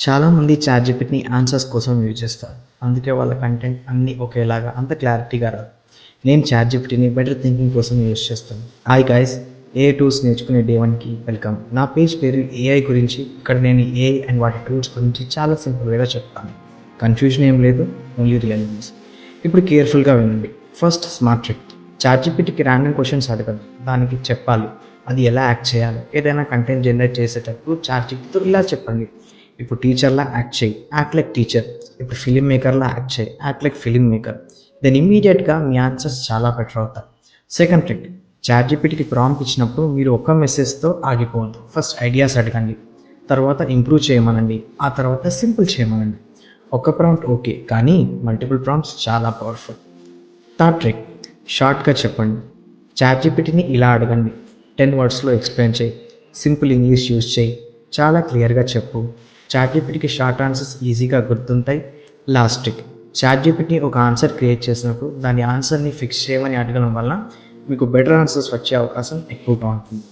చాలామంది చాట్‌జీపీటీని ఆన్సర్స్ కోసం యూజ్ చేస్తారు. అందుకే వాళ్ళ కంటెంట్ అన్నీ ఒకేలాగా అంత క్లారిటీగా రాదు. నేను చాట్‌జీపీటీని బెటర్ థింకింగ్ కోసం యూజ్ చేస్తాను. Hi guys! ఏఐ టూల్స్ నేర్చుకునే డే 1కి వెల్కమ్. నా పేజ్ పేరు ఏఐ గురించి. ఇక్కడ నేను ఏఐ అండ్ వాటి టూల్స్ గురించి చాలా సింపుల్ వేలో చెప్తాను. కన్ఫ్యూజన్ ఏం లేదు, ఓన్లీ రియల్‌నెస్. ఇప్పుడు కేర్‌ఫుల్‌గా వినండి. First smart trick. చాట్‌జీపీటీకి ర్యాండమ్ క్వెషన్స్ అడగండి. దానికి చెప్పాలి. అది ఎలా యాక్ట్ చేయాలి. ఏదైనా కంటెంట్ జనరేట్ చేసేటప్పుడు చాట్‌జీపీటీతో ఇలా చెప్పండి. ఇప్పుడు టీచర్‌లా యాక్ట్ చేయి, యాక్ట్ లైక్ టీచర్. ఇప్పుడు ఫిల్మ్ మేకర్‌లా యాక్ట్ చేయి, act like film maker. Then ఇమ్మీడియేట్‌గా మీ ఆన్సర్స్ చాలా బెటర్ అవుతాయి. Second trick. చాట్‌జీపీటీకి ప్రాంప్ట్ ఇచ్చినప్పుడు మీరు ఒక్క మెసేజ్‌తో ఆగిపోవద్దు. ఫస్ట్ ఐడియాస్ అడగండి. తర్వాత ఇంప్రూవ్ చేయమనండి. ఆ తర్వాత సింపుల్ చేయమనండి. ఒక్క ప్రాంప్ట్ ఓకే, కానీ మల్టిపుల్ ప్రాంప్ట్స్ చాలా పవర్ఫుల్. Third trick. షార్ట్‌గా చెప్పండి. చాట్‌జీపీటీని ఇలా అడగండి. 10 వర్డ్స్‌లో ఎక్స్‌ప్లెయిన్ చేయి. సింపుల్ ఇంగ్లీష్ యూజ్ చేయి. చాలా క్లియర్‌గా చెప్పు. చాట్‌జీపీటీకి షార్ట్ ఆన్సర్స్ ఈజీగా గుర్తుంటాయి. Last trick. చాట్‌జీపీటీ ఒక ఆన్సర్ క్రియేట్ చేసినప్పుడు దాని ఆన్సర్‌ని ఫిక్స్ చేయమని అడగడం వల్ల మీకు బెటర్ ఆన్సర్స్ వచ్చే అవకాశం ఎక్కువగా ఉంటుంది.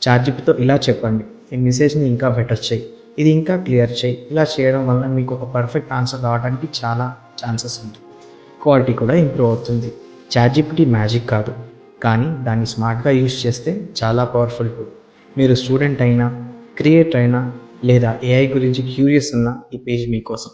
చాట్‌జీపీటీతో ఇలా చెప్పండి. ఈ మెసేజ్‌ని ఇంకా బెటర్ చేయి. ఇది ఇంకా క్లియర్ చేయి. ఇలా చేయడం వల్ల మీకు ఒక పర్ఫెక్ట్ ఆన్సర్ రావడానికి చాలా ఛాన్సెస్ ఉంటాయి. క్వాలిటీ కూడా ఇంప్రూవ్ అవుతుంది. చాట్‌జీపీటీ మ్యాజిక్ కాదు, కానీ దాన్ని స్మార్ట్‌గా యూజ్ చేస్తే చాలా పవర్ఫుల్ టూల్. మీరు స్టూడెంట్ అయినా, క్రియేటర్ అయినా లేదా ఏఐ గురించి క్యూరియస్ ఉన్నా ఈ పేజ్ మీకోసం.